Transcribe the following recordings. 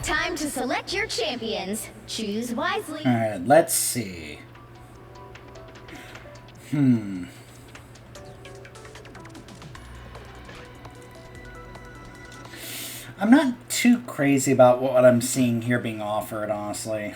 Time to select your champions. Choose wisely. Alright, let's see. I'm not too crazy about what I'm seeing here being offered, honestly.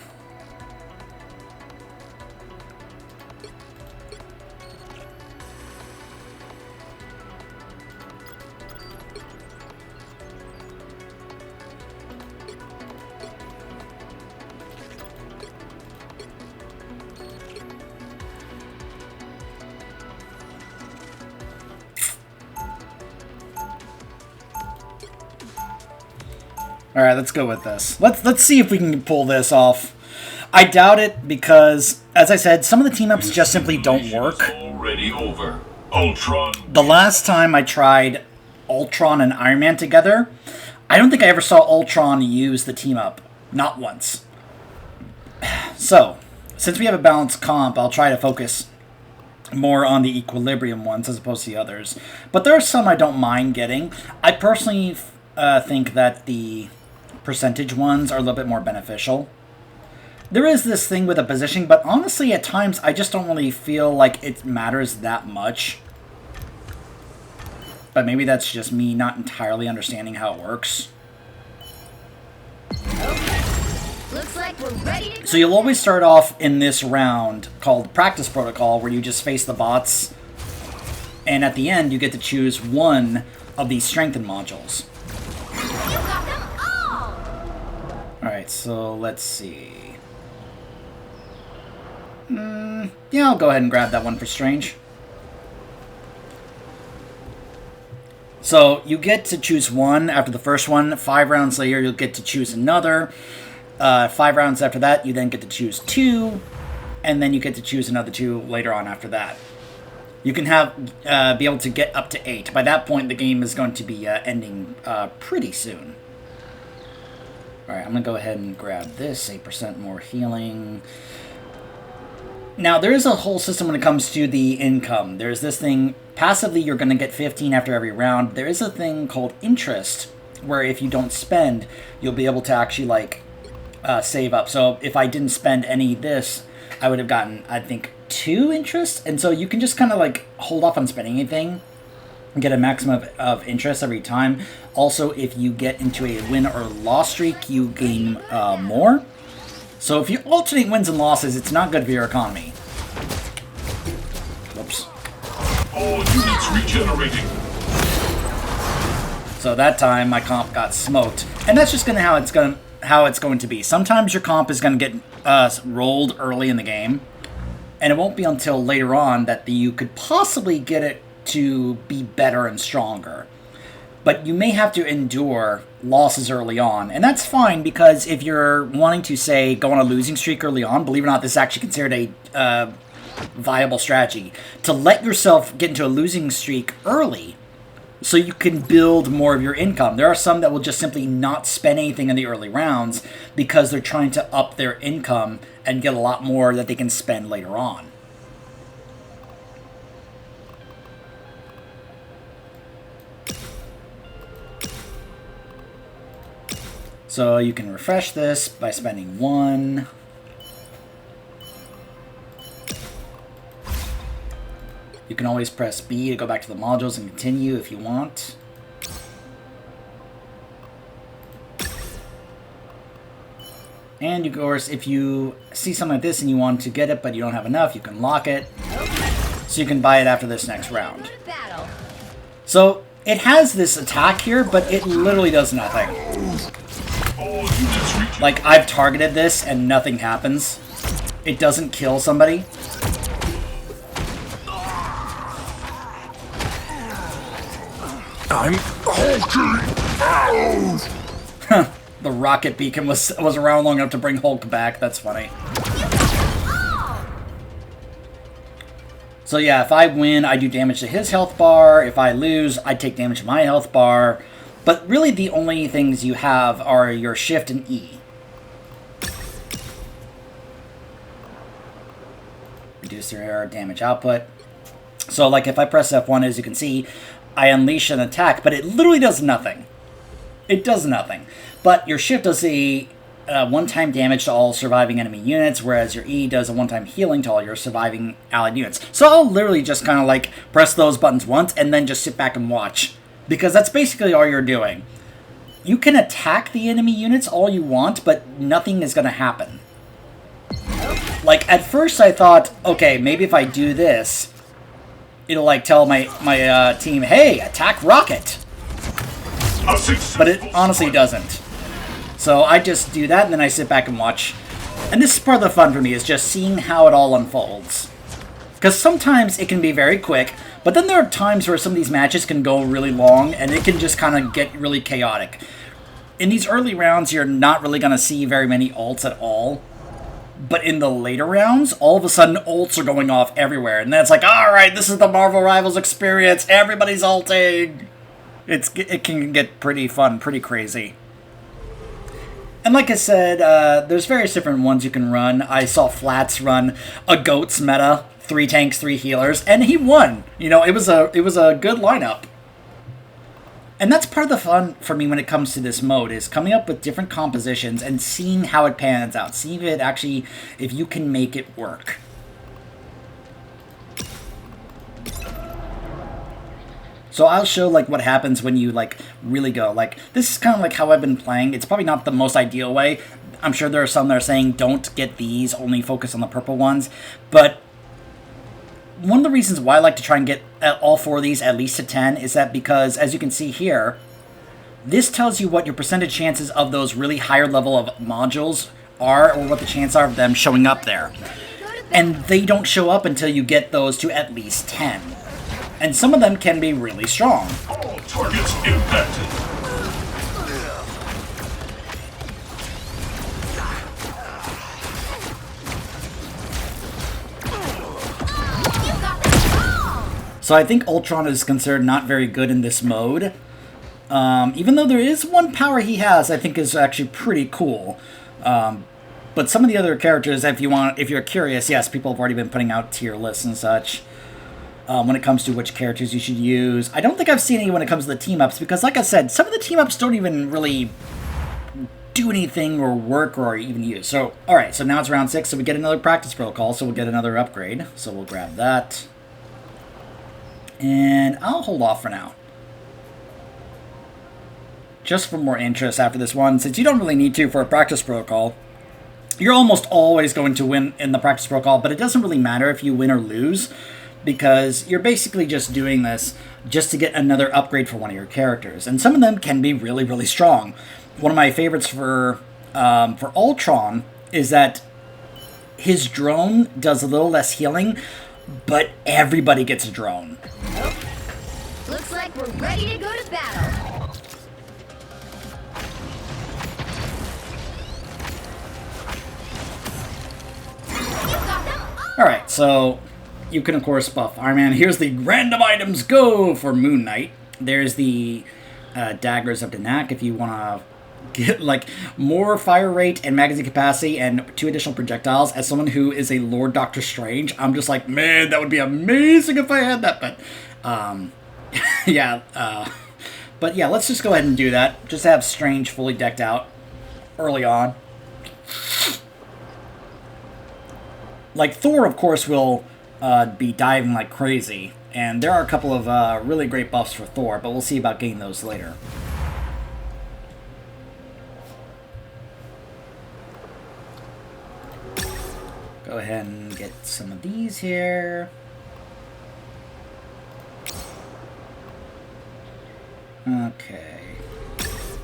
Alright, let's go with this. Let's see if we can pull this off. I doubt it because, as I said, some of the team-ups just simply don't work. Already over. Ultron. The last time I tried Ultron and Iron Man together, I don't think I ever saw Ultron use the team-up. Not once. So, since we have a balanced comp, I'll try to focus more on the equilibrium ones as opposed to the others. But there are some I don't mind getting. I personally think that the percentage ones are a little bit more beneficial. There is this thing with a positioning, but honestly, at times, I just don't really feel like it matters that much. But maybe that's just me not entirely understanding how it works. Okay. Looks like we're ready to go. So you'll always start off in this round called Practice Protocol, where you just face the bots. And at the end, you get to choose one of these strengthened modules. You got them all. Alright, so let's see. Yeah, I'll go ahead and grab that one for Strange. So, you get to choose one after the first one. 5 rounds later, you'll get to choose another. 5 rounds after that, you then get to choose 2. And then you get to choose another 2 later on after that. You can be able to get up to 8. By that point, the game is going to be ending pretty soon. Alright, I'm going to go ahead and grab this. 8% more healing. Now, there is a whole system when it comes to the income. There's this thing, passively you're going to get 15 after every round. There is a thing called interest, where if you don't spend, you'll be able to actually, like, save up. So if I didn't spend any of this, I would have gotten, I think, 2 interest. And so you can just kind of, like, hold off on spending anything and get a maximum of interest every time. Also, if you get into a win or loss streak, you gain more. So if you alternate wins and losses, it's not good for your economy. Whoops. All units regenerating. So that time my comp got smoked, and that's just how it's going to be. Sometimes your comp is going to get rolled early in the game, and it won't be until later on that you could possibly get it to be better and stronger. But you may have to endure losses early on. And that's fine, because if you're wanting to, say, go on a losing streak early on, believe it or not, this is actually considered a viable strategy. To let yourself get into a losing streak early so you can build more of your income. There are some that will just simply not spend anything in the early rounds because they're trying to up their income and get a lot more that they can spend later on. So you can refresh this by spending 1. You can always press B to go back to the modules and continue if you want. And of course, if you see something like this and you want to get it but you don't have enough, you can lock it. So you can buy it after this next round. So it has this attack here, but it literally does nothing. Like, I've targeted this and nothing happens. It doesn't kill somebody. I'm hulking. The rocket beacon was around long enough to bring Hulk back. That's funny. So yeah, if I win, I do damage to his health bar. If I lose, I take damage to my health bar. But really the only things you have are your shift and E. Reduce their damage output. So like if I press F1, as you can see, I unleash an attack, but it literally does nothing. It does nothing. But your shift does a one-time damage to all surviving enemy units, whereas your E does a one-time healing to all your surviving allied units. So I'll literally just kind of like press those buttons once and then just sit back and watch. Because that's basically all you're doing. You can attack the enemy units all you want, but nothing is going to happen. Like, at first I thought, okay, maybe if I do this, it'll like tell my team, hey, attack Rocket. But it honestly doesn't. So I just do that, and then I sit back and watch. And this is part of the fun for me, is just seeing how it all unfolds. Because sometimes it can be very quick, but then there are times where some of these matches can go really long, and it can just kind of get really chaotic. In these early rounds, you're not really going to see very many ults at all. But in the later rounds, all of a sudden, ults are going off everywhere. And then it's like, alright, this is the Marvel Rivals experience, everybody's ulting! It can get pretty fun, pretty crazy. And like I said, there's various different ones you can run. I saw Flats run a GOATS meta, 3 tanks, 3 healers, and he won. You know, it was a good lineup. And that's part of the fun for me when it comes to this mode, is coming up with different compositions and seeing how it pans out. Seeing if you can make it work. So I'll show like what happens when you like really go. Like, this is kind of like how I've been playing. It's probably not the most ideal way. I'm sure there are some that are saying don't get these, only focus on the purple ones. But one of the reasons why I like to try and get all 4 of these at least to 10 is that because, as you can see here, this tells you what your percentage chances of those really higher level of modules are, or what the chances are of them showing up there. And they don't show up until you get those to at least 10. And some of them can be really strong. All targets impacted. So I think Ultron is considered not very good in this mode. Even though there is one power he has I think is actually pretty cool. But some of the other characters, if you're curious, yes, people have already been putting out tier lists and such. When it comes to which characters you should use. I don't think I've seen any when it comes to the team-ups, because like I said, some of the team-ups don't even really do anything or work or even use. So, alright, so now it's round 6, so we get another practice protocol, so we'll get another upgrade. So we'll grab that. And I'll hold off for now. Just for more interest after this one, since you don't really need to for a practice protocol. You're almost always going to win in the practice protocol, but it doesn't really matter if you win or lose, because you're basically just doing this just to get another upgrade for one of your characters. And some of them can be really, really strong. One of my favorites for Ultron is that his drone does a little less healing, but everybody gets a drone. Looks like we're ready to go to battle. Alright, so you can, of course, buff Iron Man. Here's the random items go for Moon Knight. There's the Daggers of Danak if you want to get, like, more fire rate and magazine capacity and 2 additional projectiles. As someone who is a Lord Doctor Strange, I'm just like, man, that would be amazing if I had that. But, yeah. But, yeah, let's just go ahead and do that. Just have Strange fully decked out early on. Like, Thor, of course, will be diving like crazy, and there are a couple of really great buffs for Thor, but we'll see about getting those later. Go ahead and get some of these here. Okay.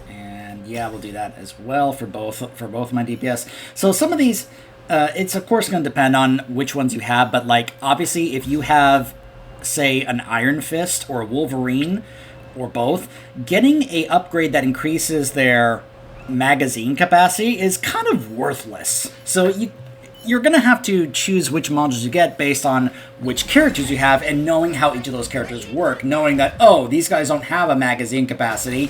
And yeah, we'll do that as well for both my DPS. So some of these, it's of course going to depend on which ones you have, but like obviously if you have, say, an Iron Fist or a Wolverine or both, getting a upgrade that increases their magazine capacity is kind of worthless. So you're going to have to choose which modules you get based on which characters you have, and knowing how each of those characters work, knowing that, oh, these guys don't have a magazine capacity,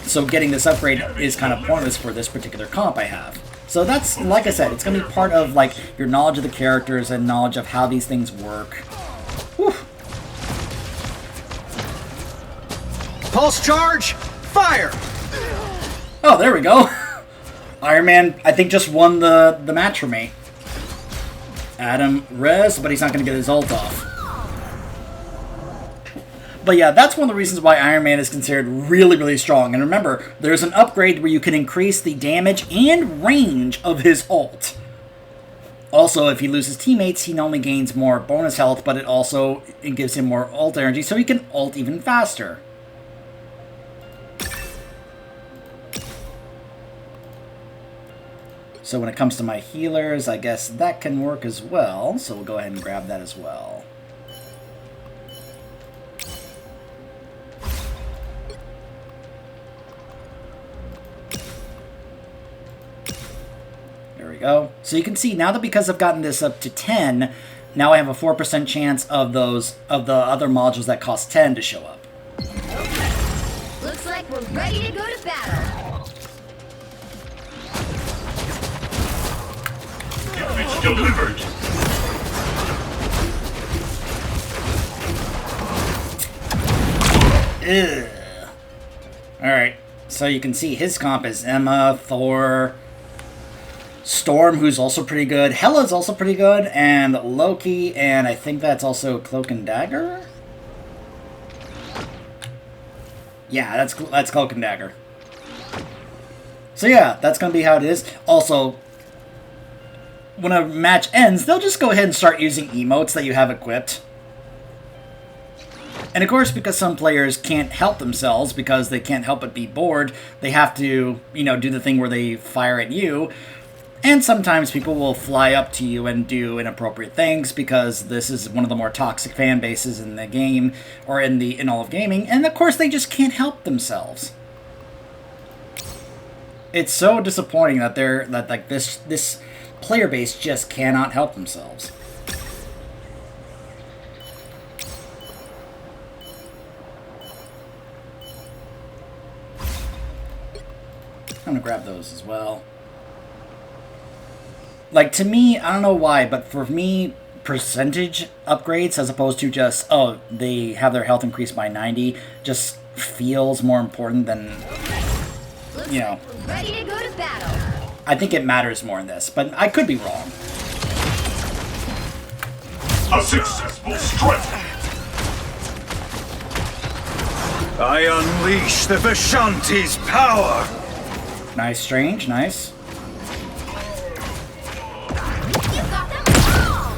so getting this upgrade is kind of pointless for this particular comp I have. So that's, like I said, it's going to be part of like your knowledge of the characters and knowledge of how these things work. Whew. Pulse charge, fire! Oh, there we go. Iron Man, I think, just won the match for me. Adam res, but he's not going to get his ult off. But yeah, that's one of the reasons why Iron Man is considered really, really strong. And remember, there's an upgrade where you can increase the damage and range of his ult. Also, if he loses teammates, he not only gains more bonus health, but it gives him more ult energy, so he can ult even faster. So when it comes to my healers, I guess that can work as well. So we'll go ahead and grab that as well. There we go. So you can see now that because I've gotten this up to 10, now I have a 4% chance of the other modules that cost 10 to show up. Looks like we're ready to go to battle. Damage delivered. Ugh. Alright, so you can see his comp is Emma, Thor, Storm, who's also pretty good, Hela's also pretty good, and Loki, and I think that's also Cloak and Dagger? Yeah, that's Cloak and Dagger. So yeah, that's going to be how it is. Also, when a match ends, they'll just go ahead and start using emotes that you have equipped. And of course, because some players can't help themselves because they can't help but be bored, they have to, do the thing where they fire at you. And sometimes people will fly up to you and do inappropriate things because this is one of the more toxic fan bases in the game or in all of gaming. And of course, they just can't help themselves. It's so disappointing that this player base just cannot help themselves. I'm gonna grab those as well. Like, to me, I don't know why, but for me, percentage upgrades as opposed to just, oh, they have their health increased by 90, just feels more important than, We're ready to go to battle. I think it matters more in this, but I could be wrong. A successful strike. I unleash the Vishanti's power! Nice, Strange, nice. You got them all.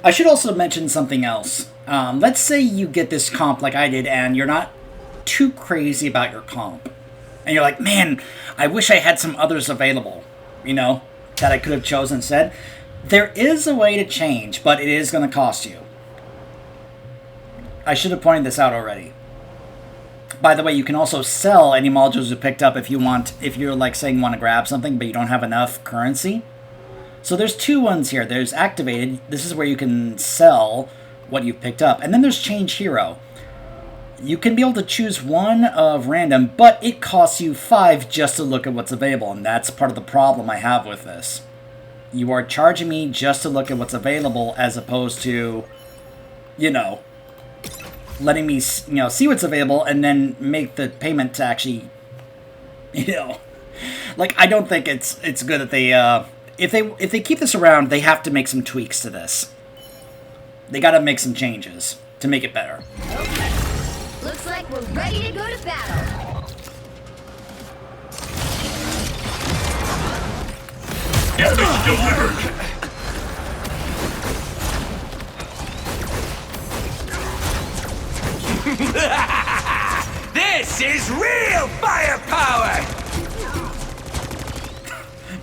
I should also mention something else. Let's say you get this comp like I did, and you're not too crazy about your comp. And you're like, man, I wish I had some others available, that I could have chosen instead. There is a way to change, but it is going to cost you. I should have pointed this out already. By the way, you can also sell any modules you picked up if you're like saying you want to grab something, but you don't have enough currency. So there's two ones here. There's activated. This is where you can sell what you've picked up. And then there's change hero. You can be able to choose one of random, but it costs you 5 just to look at what's available. And that's part of the problem I have with this. You are charging me just to look at what's available as opposed to, letting me, see what's available and then make the payment to actually, like, I don't think it's good that they, if they keep this around, they have to make some tweaks to this. They got to make some changes to make it better. Okay. Looks like we're ready to go to battle. Damage delivered. This is real firepower!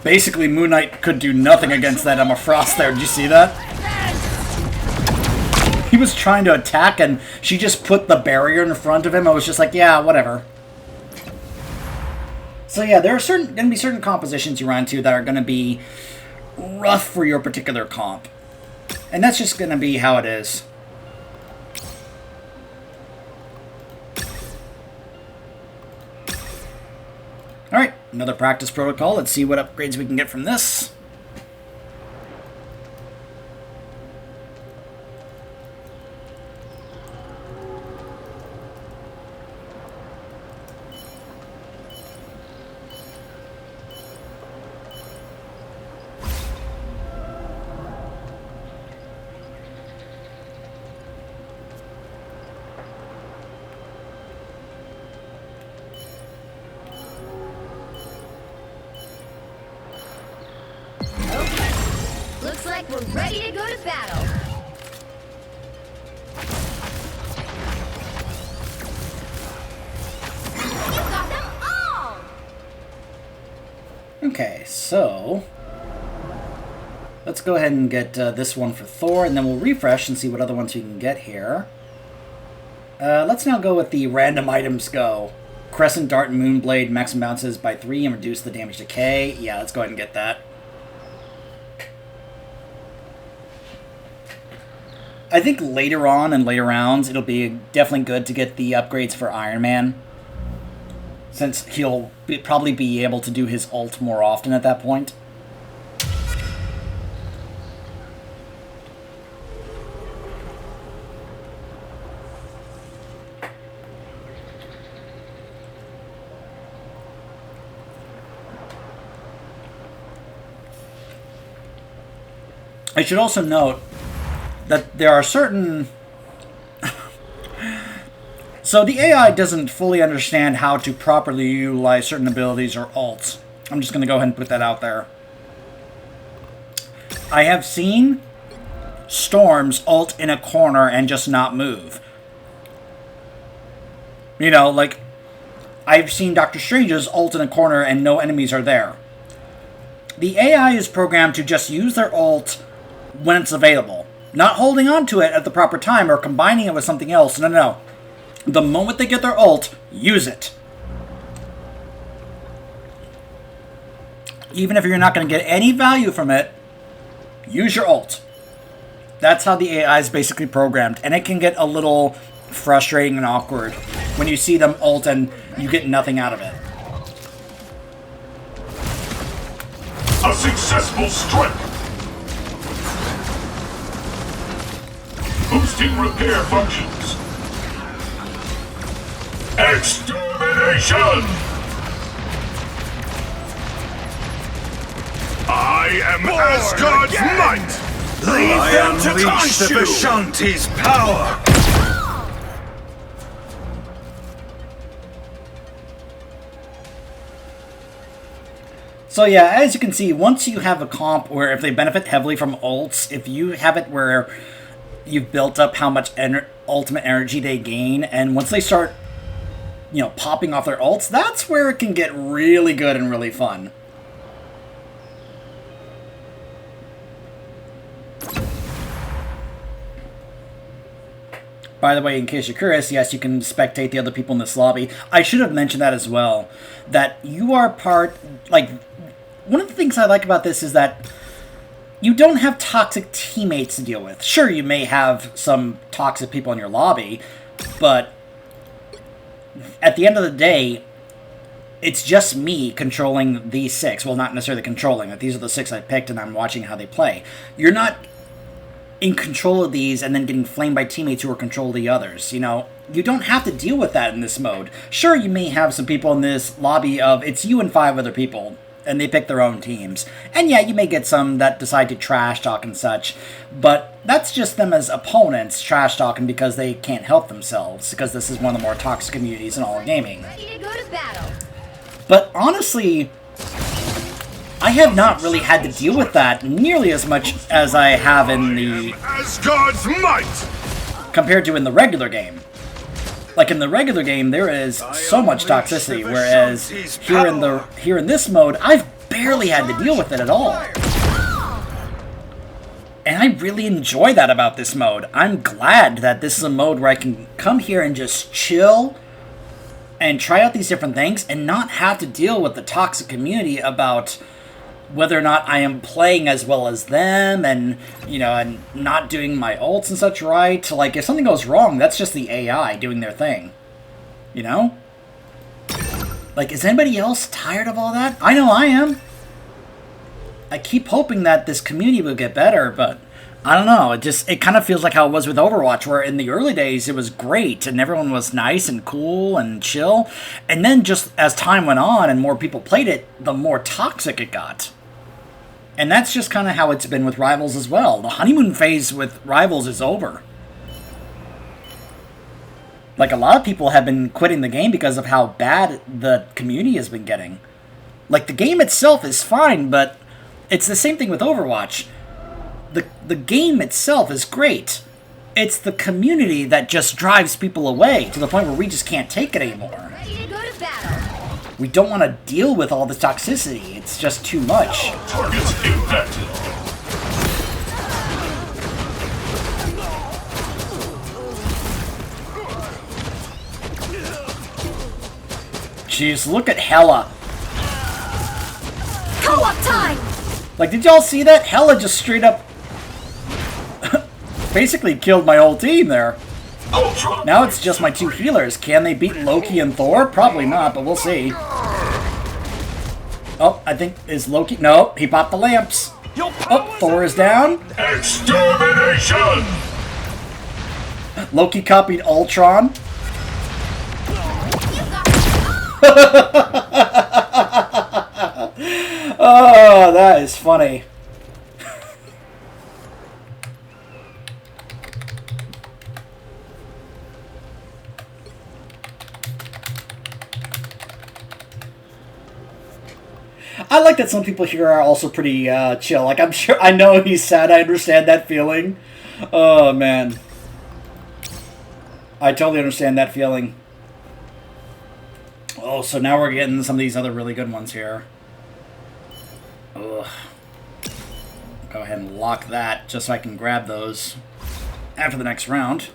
Basically, Moon Knight could do nothing against that Emma Frost there. Did you see that? He was trying to attack, and she just put the barrier in front of him. I was just like, yeah, whatever. So yeah, there are going to be certain compositions you run into that are going to be rough for your particular comp. And that's just going to be how it is. Alright, another practice protocol. Let's see what upgrades we can get from this. Looks like we're ready to go to battle. You got them all! Okay, so let's go ahead and get this one for Thor, and then we'll refresh and see what other ones we can get here. Let's now go with the random items go. Crescent, Dart, and Moonblade, maximum bounces by 3 and reduce the damage decay. Yeah, let's go ahead and get that. I think later on in later rounds, it'll be definitely good to get the upgrades for Iron Man, since he'll probably be able to do his ult more often at that point. I should also note that there are certain... So the AI doesn't fully understand how to properly utilize certain abilities or ults. I'm just going to go ahead and put that out there. I have seen Storm's ult in a corner and just not move. You know, like, I've seen Doctor Strange's ult in a corner and no enemies are there. The AI is programmed to just use their ult when it's available. Not holding on to it at the proper time or combining it with something else. No, no, no. The moment they get their ult, use it. Even if you're not going to get any value from it, use your ult. That's how the AI is basically programmed. And it can get a little frustrating and awkward when you see them ult and you get nothing out of it. A successful strike. Boosting repair functions. Extermination! I am Asgard's might! I unleash the Vishanti's power! So yeah, as you can see, once you have a comp where if they benefit heavily from ults, if you have it where you've built up how much ultimate energy they gain, and once they start, you know, popping off their ults, that's where it can get really good and really fun. By the way, in case you're curious, yes, you can spectate the other people in this lobby. I should have mentioned that as well, that you are part, like, one of the things I like about this is that you don't have toxic teammates to deal with. Sure, you may have some toxic people in your lobby, but at the end of the day, it's just me controlling these 6. Well, not necessarily controlling it. These are the 6 I picked, and I'm watching how they play. You're not in control of these and then getting flamed by teammates who are control the others. You know, you don't have to deal with that in this mode. Sure, you may have some people in this lobby of it's you and 5 other people, and they pick their own teams. And yeah, you may get some that decide to trash talk and such, but that's just them as opponents trash talking because they can't help themselves, because this is one of the more toxic communities in all of gaming. Ready to go to battle. But honestly, I have not really had to deal with that nearly as much as I have in the Asgard's might! compared to in the regular game. Like in the regular game, there is so much toxicity, whereas here in this mode, I've barely had to deal with it at all. And I really enjoy that about this mode. I'm glad that this is a mode where I can come here and just chill and try out these different things and not have to deal with the toxic community about whether or not I am playing as well as them and, you know, and not doing my ults and such right. Like, if something goes wrong, that's just the AI doing their thing. You know? Like, is anybody else tired of all that? I know I am. I keep hoping that this community will get better, but I don't know. It kind of feels like how it was with Overwatch, where in the early days it was great and everyone was nice and cool and chill. And then just as time went on and more people played it, the more toxic it got. And that's just kind of how it's been with Rivals as well. The honeymoon phase with Rivals is over. Like, a lot of people have been quitting the game because of how bad the community has been getting. Like, the game itself is fine, but it's the same thing with Overwatch. the game itself is great. It's the community that just drives people away to the point where we just can't take it anymore. Ready to go to battle. We don't want to deal with all this toxicity. It's just too much. Targets impacted. Jeez, look at Hella. Co-op time! Like, did y'all see that? Hella just straight up basically killed my whole team there. Ultra. Now it's just my two healers. Can they beat Loki and Thor? Probably not, but we'll see. Oh, I think, is Loki... No, he popped the lamps. Oh, Thor is down. Extermination! Loki copied Ultron. Oh, that is funny. I like that some people here are also pretty chill. Like, I'm sure, I know he's sad, I understand that feeling. Oh, man. I totally understand that feeling. Oh, so now we're getting some of these other really good ones here. Ugh. Go ahead and lock that just so I can grab those after the next round.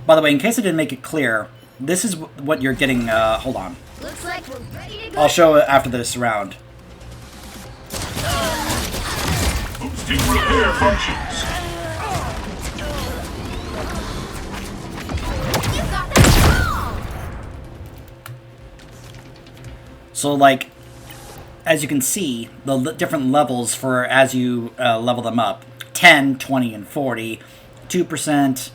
By the way, in case I didn't make it clear, this is what you're getting. Hold on. Looks like we're ready to go. I'll show it after this round. Boosting repair functions. You got that wrong! So, like, as you can see, the different levels for as you level them up. 10, 20, and 40. 2%.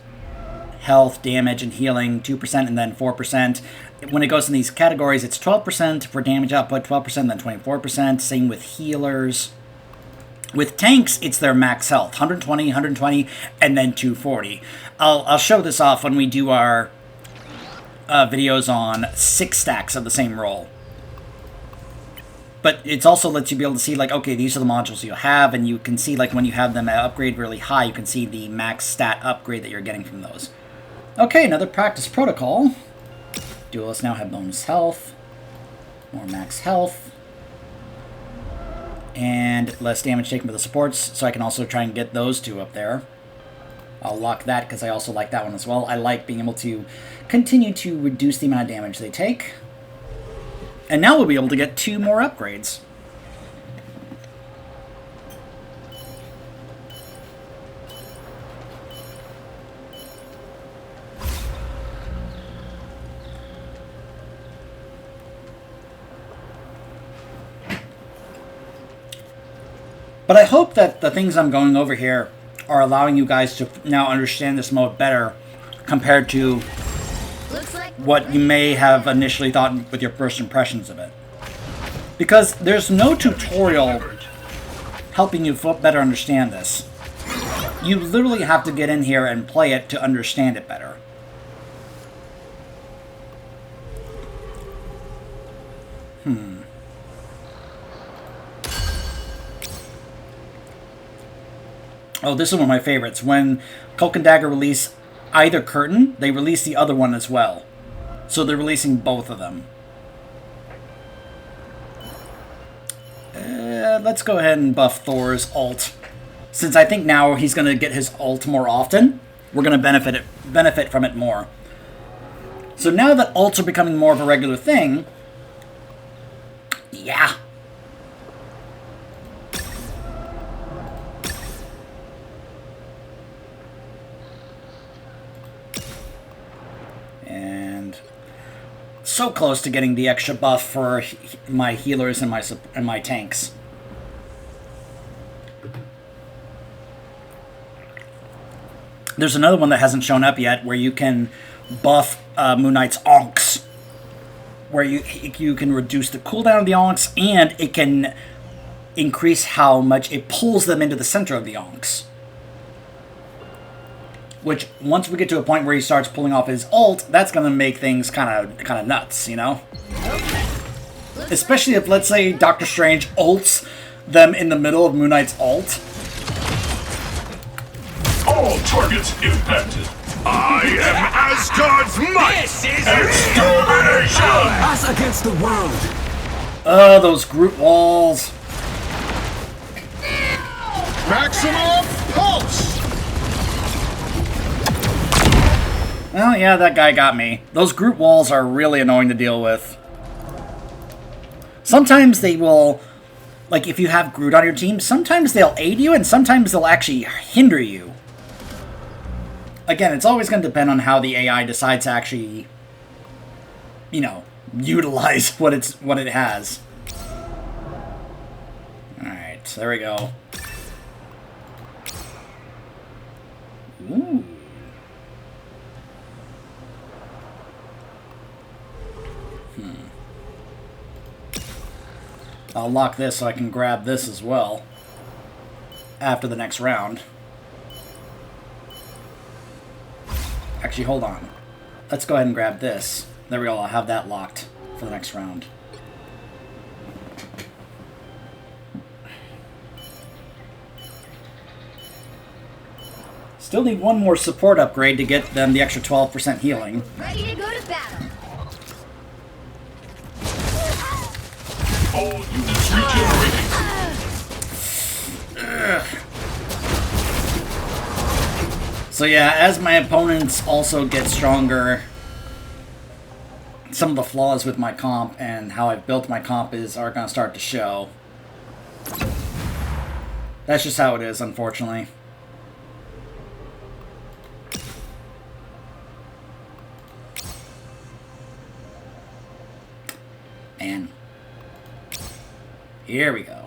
Health, damage, and healing, 2%, and then 4%. When it goes in these categories, it's 12% for damage output, 12%, then 24%. Same with healers. With tanks, it's their max health, 120, 120, and then 240. I'll show this off when we do our videos on 6 stacks of the same role. But it also lets you be able to see, like, okay, these are the modules you have, and you can see, like, when you have them upgrade really high, you can see the max stat upgrade that you're getting from those. Okay, another practice protocol. Duelists now have bonus health, more max health, and less damage taken by the supports, so I can also try and get those two up there. I'll lock that because I also like that one as well. I like being able to continue to reduce the amount of damage they take. And now we'll be able to get 2 more upgrades. But I hope that the things I'm going over here are allowing you guys to now understand this mode better compared to what you may have initially thought with your first impressions of it. Because there's no tutorial helping you better understand this. You literally have to get in here and play it to understand it better. Oh, this is one of my favorites. When Cloak and Dagger release either curtain, they release the other one as well. So they're releasing both of them. Let's go ahead and buff Thor's ult. Since I think now he's going to get his ult more often, we're going to benefit from it more. So now that ults are becoming more of a regular thing, yeah. And so close to getting the extra buff for my healers and my tanks. There's another one that hasn't shown up yet where you can buff Moon Knight's onks, where you can reduce the cooldown of the onks and it can increase how much it pulls them into the center of the onks. Which, once we get to a point where he starts pulling off his ult, that's going to make things kind of nuts, you know? Especially if, let's say, Doctor Strange ults them in the middle of Moon Knight's ult. All targets impacted. I am Asgard's might! This is Extermination! us against the world. Oh, those Groot walls. Maximum pulse! Well, yeah, that guy got me. Those Groot walls are really annoying to deal with. Sometimes they will, like if you have Groot on your team, sometimes they'll aid you and sometimes they'll actually hinder you. Again, it's always going to depend on how the AI decides to actually, you know, utilize what it has. Alright, there we go. Ooh. I'll lock this so I can grab this as well after the next round. Actually, hold on. Let's go ahead and grab this. There we go, I'll have that locked for the next round. Still need one more support upgrade to get them the extra 12% healing. Ready to go to battle. All units regenerating. So yeah, as my opponents also get stronger, some of the flaws with my comp and how I've built my comp are going to start to show. That's just how it is, unfortunately. And here we go.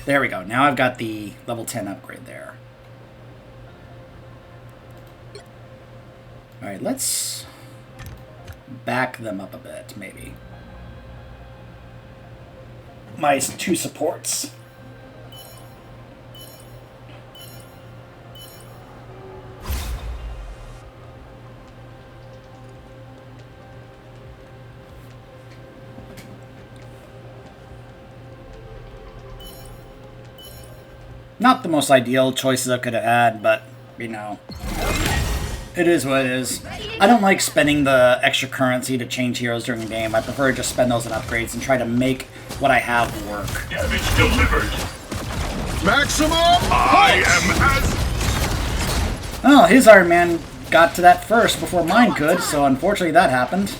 There we go. Now I've got the level 10 upgrade there. Alright, let's back them up a bit, maybe. My two supports. Not the most ideal choices I could have had, but, you know, it is what it is. I don't like spending the extra currency to change heroes during the game. I prefer to just spend those on upgrades and try to make what I have work. Damage delivered. Maximum I am as... Oh, his Iron Man got to that first before mine could, so unfortunately that happened.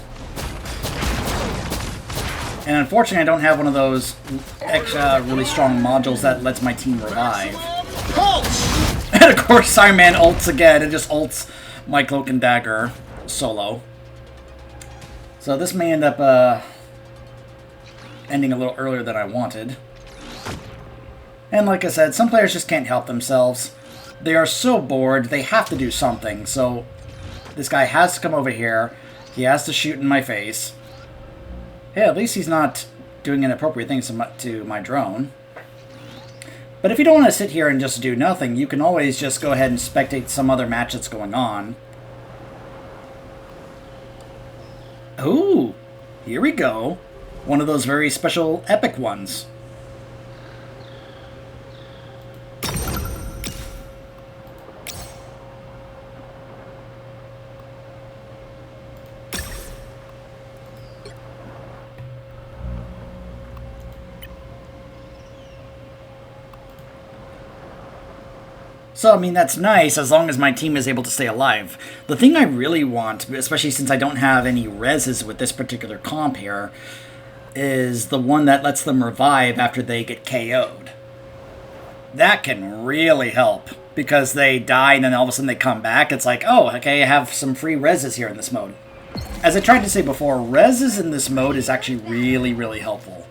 And unfortunately I don't have one of those extra really strong modules that lets my team revive. Pulse! And of course Iron Man ults again and just ults my Cloak and Dagger solo. So this may end up ending a little earlier than I wanted. And like I said, some players just can't help themselves. They are so bored, they have to do something. So this guy has to come over here. He has to shoot in my face. Hey, at least he's not doing inappropriate things to my drone. But if you don't want to sit here and just do nothing, you can always just go ahead and spectate some other match that's going on. Ooh, here we go. One of those very special epic ones. So, I mean, that's nice as long as my team is able to stay alive. The thing I really want, especially since I don't have any reses with this particular comp here, is the one that lets them revive after they get KO'd. That can really help, because they die and then all of a sudden they come back. It's like, oh, okay, I have some free reses here in this mode. As I tried to say before, reses in this mode is actually really, really helpful.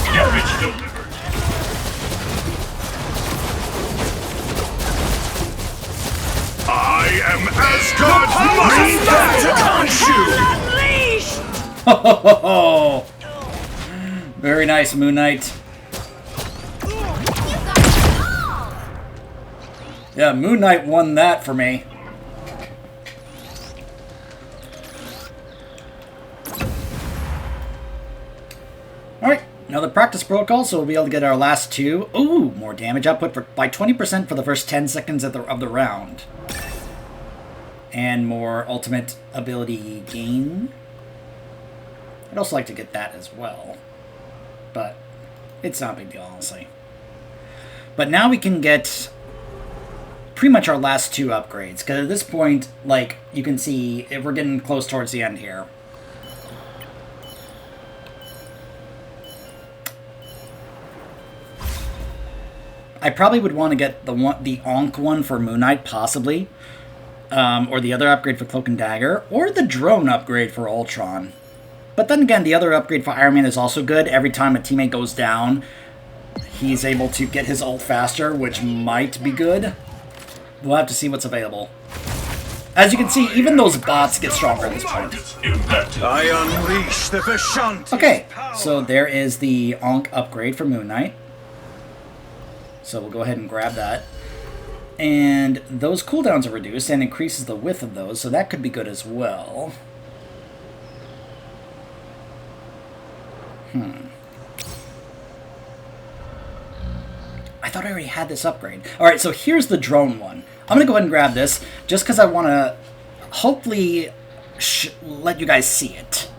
Damage delivered. I am Asgard's might! Ho ho ho ho! Very nice, Moon Knight. Yeah, Moon Knight won that for me. Alright, another practice protocol, so we'll be able to get our last two. Ooh, more damage output by 20% for the first 10 seconds of the round. And more ultimate ability gain. I'd also like to get that as well. But it's not a big deal, honestly. But now we can get pretty much our last two upgrades. Because at this point, like, you can see, we're getting close towards the end here. I probably would want to get the Onk one for Moon Knight, possibly. Or the other upgrade for Cloak and Dagger. Or the drone upgrade for Ultron. But then again, the other upgrade for Iron Man is also good. Every time a teammate goes down, he's able to get his ult faster, which might be good. We'll have to see what's available. As you can see, even those bots get stronger at this point. I unleash the Vishanti. Okay, so there is the Onk upgrade for Moon Knight. So we'll go ahead and grab that. And those cooldowns are reduced and increases the width of those, so that could be good as well. I thought I already had this upgrade. Alright, so here's the drone one. I'm going to go ahead and grab this, just because I want to hopefully let you guys see it.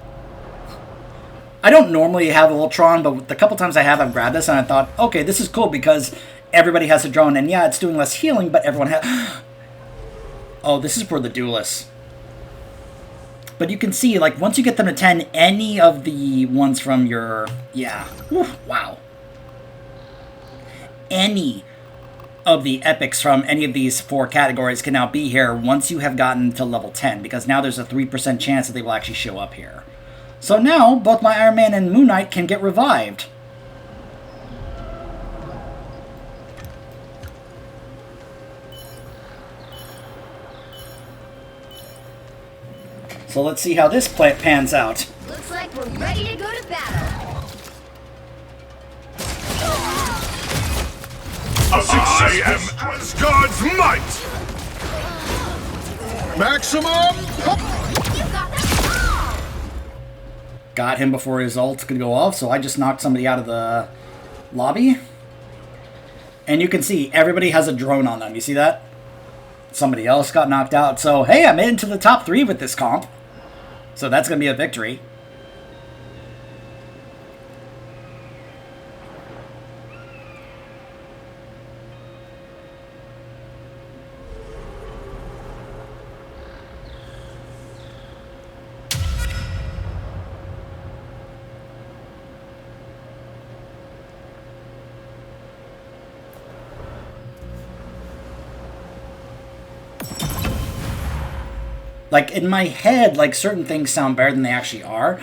I don't normally have Ultron, but the couple times I have, I've grabbed this, and I thought, okay, this is cool, because everybody has a drone, and yeah, it's doing less healing, but everyone has... Oh, this is for the duelists. But you can see, like, once you get them to 10, any of the ones from your... Yeah. Wow. Any of the epics from any of these 4 categories can now be here once you have gotten to level 10, because now there's a 3% chance that they will actually show up here. So now, both my Iron Man and Moon Knight can get revived. So let's see how this pans out. Looks like we're ready to go to battle. 6 a.m. Asgard's might. Maximum. You got that. Got him before his ult could go off, so I just knocked somebody out of the lobby. And you can see, everybody has a drone on them. You see that? Somebody else got knocked out. So, hey, I made it to the top 3 with this comp. So that's going to be a victory. Like, in my head, like, certain things sound better than they actually are.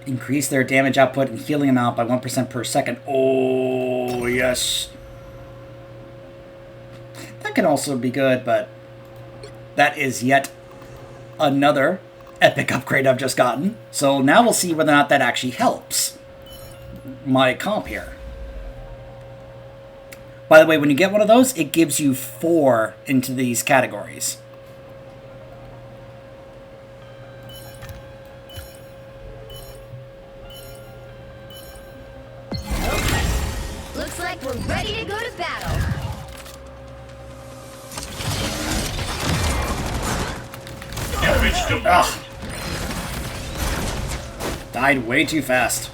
Increase their damage output and healing amount by 1% per second. Oh, yes. That can also be good, but that is yet another epic upgrade I've just gotten. So now we'll see whether or not that actually helps my comp here. By the way, when you get one of those, it gives you 4 into these categories. Looks like we're ready to go to battle. Damage delivered. Ugh. Died way too fast.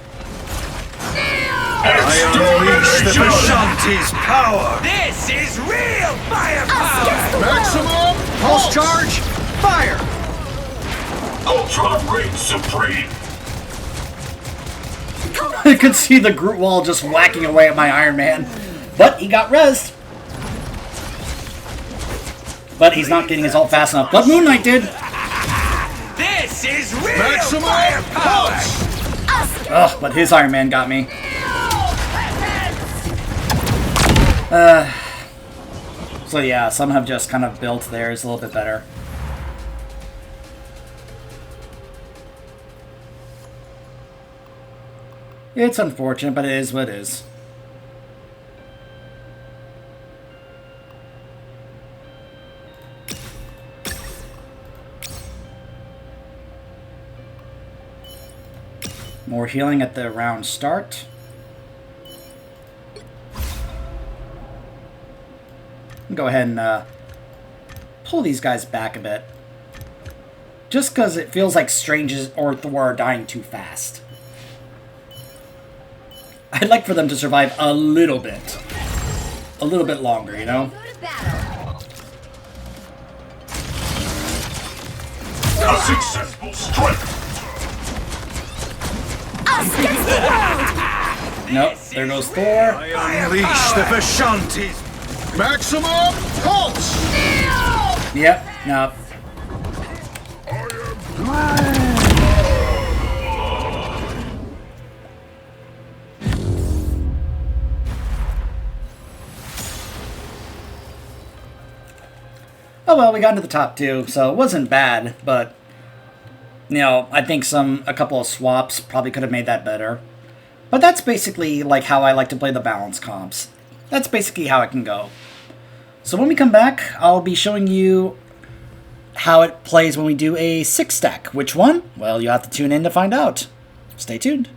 I unleash the Vishanti's power. This is real firepower! Maximum pulse charge. Fire. Ultron reigns supreme. I could see the Groot wall just whacking away at my Iron Man. But he got rezzed. But he's not getting his ult fast enough. But Moon Knight did. This is real Maximum firepower! pulse. Ugh, but his Iron Man got me. So yeah, some have just kind of built theirs a little bit better. It's unfortunate, but it is what it is. More healing at the round start. Go ahead and pull these guys back a bit. Just because it feels like Strange or Thor are dying too fast. I'd like for them to survive a little bit. A little bit longer, you know? Go to battle. A successful strike. Us against the world. Nope, there goes Thor. Unleash the Vishantis. Maximum pulse. Yep, no. Oh well, we got into the top two, so it wasn't bad, but you know, I think a couple of swaps probably could have made that better. But that's basically like how I like to play the balance comps. That's basically how it can go. So when we come back, I'll be showing you how it plays when we do a 6-stack. Which one? Well, you have to tune in to find out. Stay tuned.